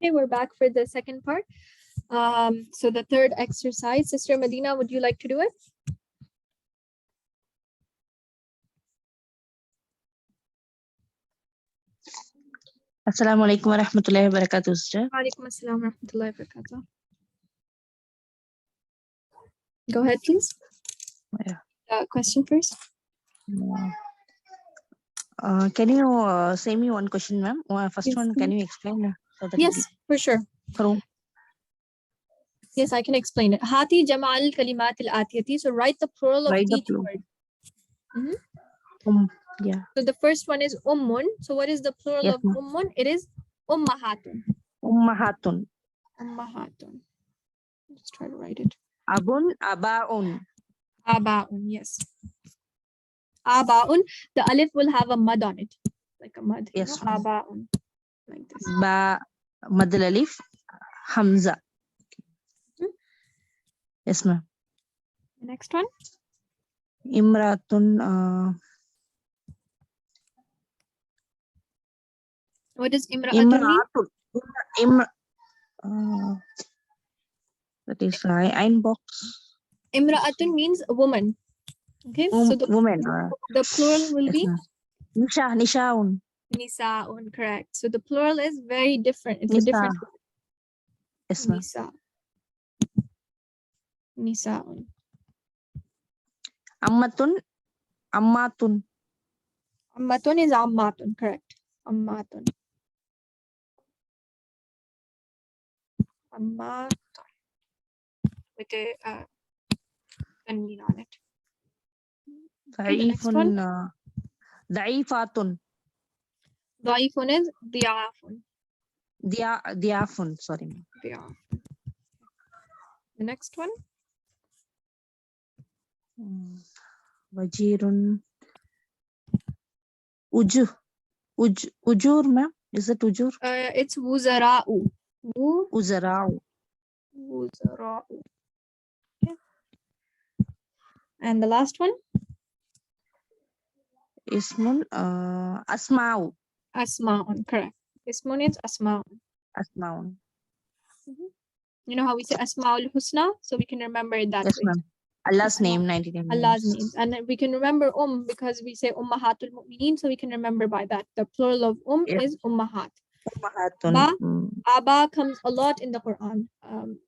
Okay, we're back for the second part. So the third exercise, Sister Madinah, would you like to do it? Assalamu alaikum wa rahmatullahi wa barakatuh, sister. Alaikum assalam wa rahmatullahi wa barakatuh. Go ahead, please. Yeah. Question first. Can you say me one question, ma'am? First Yes, one, can you explain? So that Yes, for sure. Yes, I can explain it. Hati Jamal Kalimat al Atiyati. So write the plural of each word. Yeah. So the first one is ummun. So what is the plural Yes, of ummun? It is ummahatun. Ummahatun. Ummahatun. Let's try to write it. Abun, abaun. Abaun, yes. Abaun. The alif will have a mud on it, like a mud. Yes. You know? Abaun, like this. Ba, madal alif, hamza. Yes, ma'am. The next one. Imratun. What does imra'atun mean? That is ein box. Imra'atun means a woman. Okay, so the Woman. the plural will be Nishaun. nisa'un, correct. So the plural is very different. It's Nisa. a different word. Yes, ma'am. Nisa. Nisa'un. Ammatun. Ammatun. Ammatun is ammatun, correct. Ammatun. Ammatun. With a tanween on it. Okay, the next one. Da'ifatun. Da'ifun is di'afun. Diafun, sorry. Di'afun. The next one. Wajirun. Ujur, ma'am? Is it ujur? It's wuzara'u. Uzara'u. Wuzara'u. Okay. And the last one. Ismun. Asma'u. Asma'un, correct. Ismun is asma'un. Asma'un. You know how we say Asma'ul Husna? So we can remember it that Yes, way. ma'am. Allah's name, 99 Allah's names. names. And then we can remember because we say Ummahatul Mu'mineen, so we can remember by that. The plural of Yes. is Ummahat. Ummahatun. Ba, Aba comes a lot in the Quran.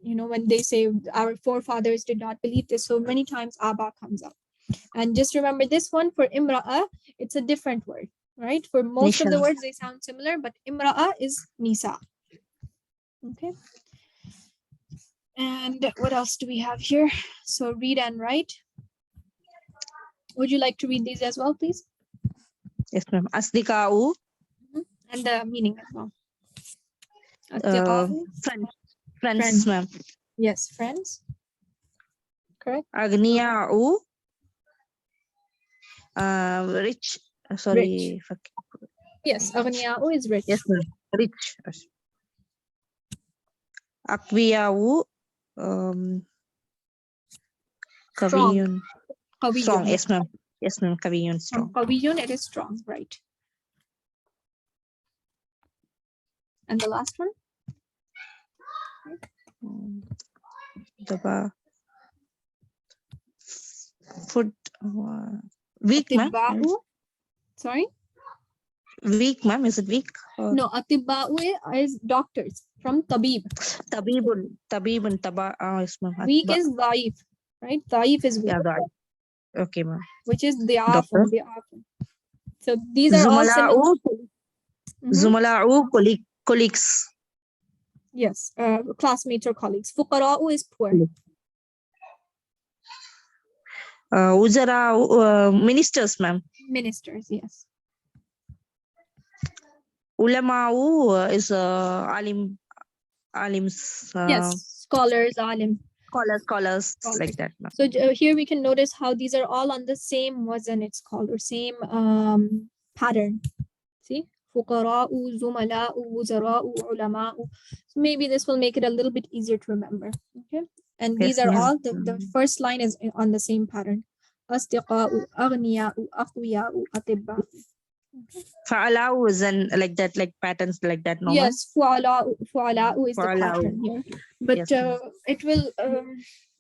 You know, when they say our forefathers did not believe this, so many times Aba comes up. And just remember this one for Imra'a, it's a different word, right? For most of the words, they sound similar, but Imra'a is Nisa. Okay. And what else do we have here? So read and write. Would you like to read these as well, please? Yes, ma'am. Asdika'u. And the meaning as well. Friends, ma'am. Yes, friends. Correct. Agniya'u. Rich. Sorry. Rich. Yes, Aghniya'u is rich. Yes, ma'am. Rich. Akwiya'u. Kaviyun. Strong. Yes, ma'am. Yes, ma'am. Kaviyun, strong. Kaviyun, it is strong, right. And the last one? The food. Weak, ma'am. Sorry? Weak, ma'am. Is it weak? No, Atibba'u is doctors from Tabib. Tabibun. Yes, ma'am. Weak is Daif, right? Daif is weak. Yeah, Daif. Okay, ma'am. Which is Di'afun. So these are Zumala'u. all Zumala'u, colleagues. Yes, classmates or colleagues. Fuqara'u is poor. Uzara'u, ministers, ma'am. Ministers, yes. Ulama'u is alims. Yes, scholars, alim. Scholars, like that. So here we can notice how these are all on the same wazan, it's called, or same pattern. See? Fuqara'u, zumala'u, wuzara'u, ulama'u. So maybe this will make it a little bit easier to remember. Okay. And these are all, the first line is on the same pattern. Asdiqa'u, aghniya'u, aqwiya'u, atibba'u. Fa'ala is like that, like patterns like that, no? Yes, fu'ala'u is the Fa'ala'u. pattern here. But Yes, it will,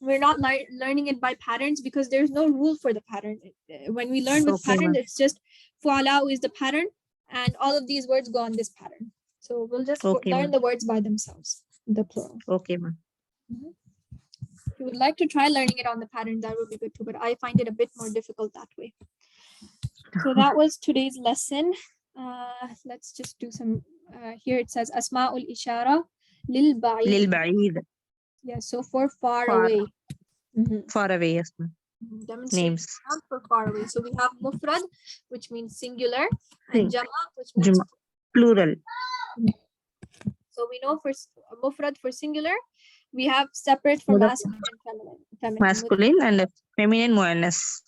we're not learning it by patterns because there's no rule for the pattern. When we learn with Okay, pattern, ma'am. it's just fu'ala'u is the pattern and all of these words go on this pattern. So we'll just Okay, learn ma'am. the words by themselves, the plural. Okay, ma'am. If you would like to try learning it on the pattern, that would be good too, but I find it a bit more difficult that way. So that was today's lesson. Let's just do some, here it says Asma'ul Ishaarah lil Ba'id. Lil Ba'id. Yeah, so for far Far. away. Far away, yes, ma'am. Demonstrate Names. for far away. So we have mufrad, which means singular, and jama, which means Juma. Plural. so we know for mufrad for singular, we have separate for masculine and feminine. Masculine and feminine muannas.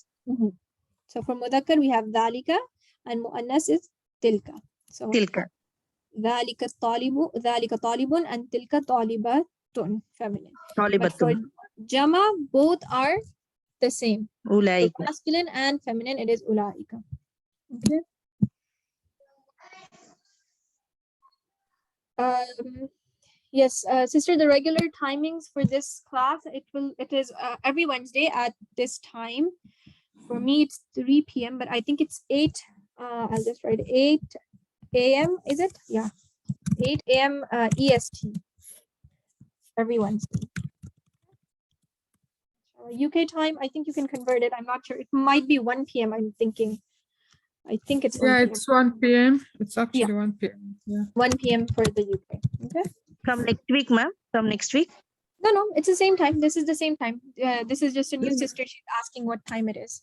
So for mudhakkar we have dhalika and muannas is tilka. So Tilka. dhalika talibun and tilka talibatun, feminine. But for Talibatun. jama, both are the same. Ulaik. For masculine and feminine, it is ulaika. Okay. Yes, sister, the regular timings for this class, it is every Wednesday at this time. For me, it's 3 p.m., but I think it's 8. I'll just write 8 a.m. Is it? Yeah, 8 a.m. EST. Every Wednesday. UK time, I think you can convert it. I'm not sure. It might be 1 p.m. I'm thinking. I think it's 1 p.m. It's 1 p.m. It's actually 1 p.m. Yeah. 1 p.m. for the UK. Okay. From next week, ma'am? From next week? No, it's the same time. This is the same time. This is just a new sister. She's asking what time it is.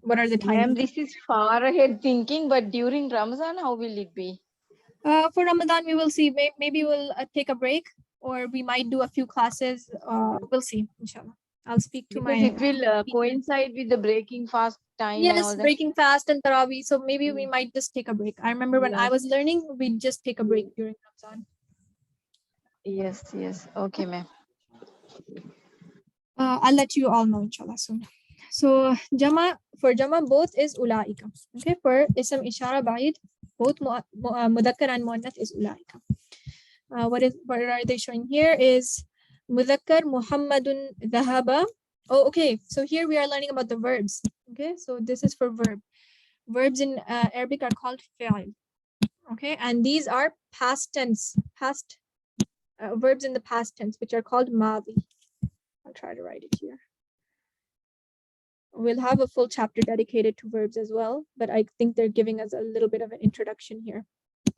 What are the times? Ma'am, this is far ahead thinking, but during Ramazan, how will it be? For Ramadan, we will see. Maybe we'll take a break, or we might do a few classes. We'll see, inshallah. I'll speak to Because it will coincide with the breaking fast time and all Yes, that. breaking fast and Taraweeh. So maybe we might just take a break. I remember when I was learning, we'd just take a break during Ramadan. Yes. Okay, ma'am. I'll let you all know, inshallah, soon. So for Jama, both is Ulaika. Okay, for Ism Ishaarah Ba'id, both Mudhakkar and Muannath is Ulaika. What are they showing here is Mudhakkar Muhammadun Dhahaba. Oh, okay. So here we are learning about the verbs. Okay, so this is for verb. Verbs in Arabic are called fi'al. Okay, and these are past tense, verbs in the past tense, which are called madi. I'll try to write it here. We'll have a full chapter dedicated to verbs as well, but I think they're giving us a little bit of an introduction here.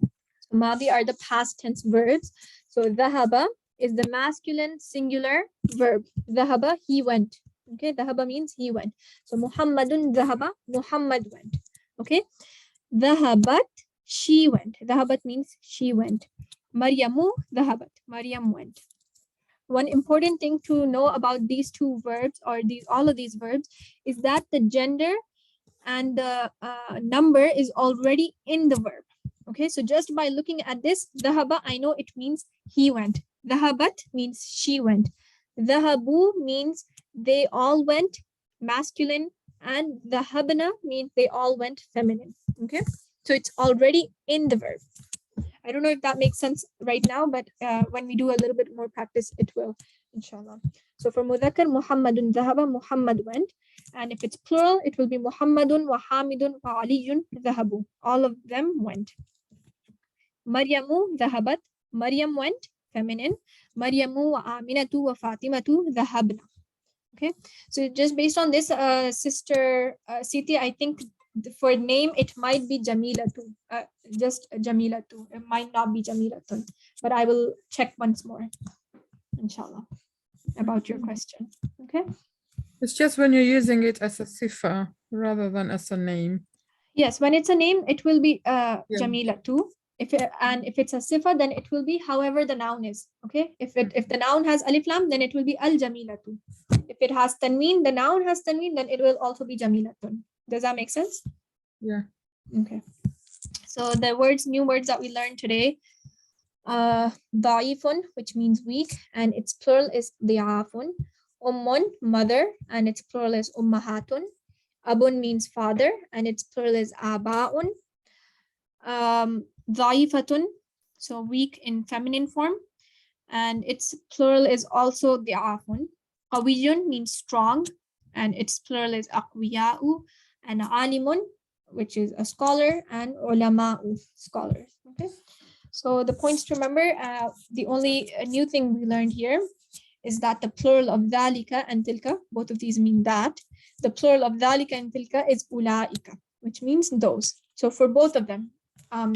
So madi are the past tense verbs. So dhahaba is the masculine singular verb. Dhahaba, he went. Okay, dhahaba means he went. So Muhammadun dhahaba, Muhammad went. Okay, dhahabat, she went. Dhahabat means she went. Maryamu dhahabat, Maryam went. One important thing to know about these two verbs, or all of these verbs, is that the gender and the number is already in the verb. Okay, so just by looking at this, dhahaba, I know it means he went. Dhahabat means she went. Dhahabu means they all went, masculine, and dhahabna means they all went, feminine. Okay, so it's already in the verb. I don't know if that makes sense right now, but when we do a little bit more practice, it will, inshallah. So for mudhakkar, Muhammadun dhahaba, Muhammad went. And if it's plural, it will be Muhammadun wa Hamidun wa Aliyun dhahabu. All of them went. Maryamu dhahabat, Maryam went, feminine. Maryamu wa Aminatu wa Fatimatu dhahabna. Okay, so just based on this, sister Siti, I think for name it might be Jamila too, just Jamila too. It might not be Jamila too, but I will check once more, inshallah, about your question. Okay, It's just when you're using it as a sifa rather than as a name. yes, when it's a name it will be Jamila too. If it's a sifa, then it will be however the noun is. Okay, if the noun has alif lam, then it will be al jamilatu. If it has tanween, the noun has tanween, then it will also be jamilatun. Does that make sense? Yeah. Okay. So the new words that we learned today, da'ifun, which means weak, and its plural is di'afun. Ummun, mother, and its plural is ummahatun. Abun means father, and its plural is aba'un. ضعيفة, so weak in feminine form, and its plural is also ضعاف. قوي means strong, and its plural is أقوياء, and عالم, which is a scholar, and علماء, scholars. Okay, so the points to remember, the only new thing we learned here is that the plural of ذلك and تلك, both of these mean that. The plural of ذلك and تلك is أولئك, which means those. So for both of them,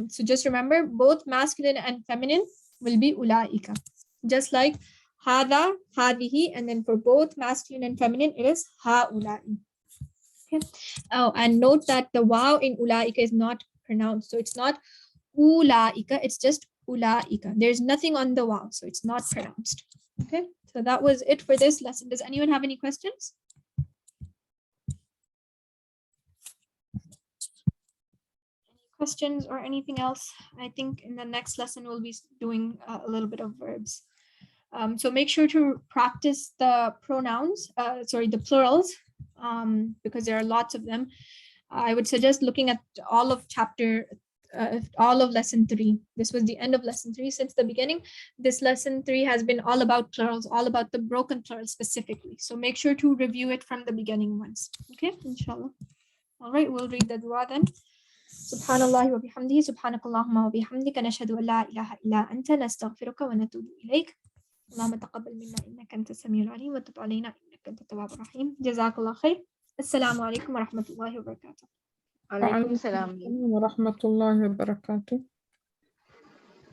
so just remember, both masculine and feminine will be أولئك. Just like هذا, هذه, and then for both masculine and feminine, it is هؤلاء. Okay. Oh, and note that the waw in أولئك is not pronounced. So it's not أولئك, it's just أولئك. There's nothing on the waw, so it's not pronounced. Okay, so that was it for this lesson. Does anyone have any questions? Any questions or anything else? I think in the next lesson we'll be doing a little bit of verbs. So make sure to practice the pronouns, the plurals, because there are lots of them. I would suggest looking at all of lesson 3. This was the end of lesson 3. Since the beginning, this lesson 3 has been all about plurals, all about the broken plurals specifically. So make sure to review it from the beginning once. Okay, inshallah. All right, we'll read the dua then. Subhanallah wa bihamdihi, subhanakallahumma wa bihamdika, nashhadu an la ilaha illa anta, nastaghfiruka wa natubu ilayk. اللهم تقبل منا إنك أنت السميع العليم وتب علينا إنك أنت التواب الرحيم. جزاك الله خير. السلام عليكم ورحمة الله وبركاته. Alaikum salam. ورحمة الله وبركاته.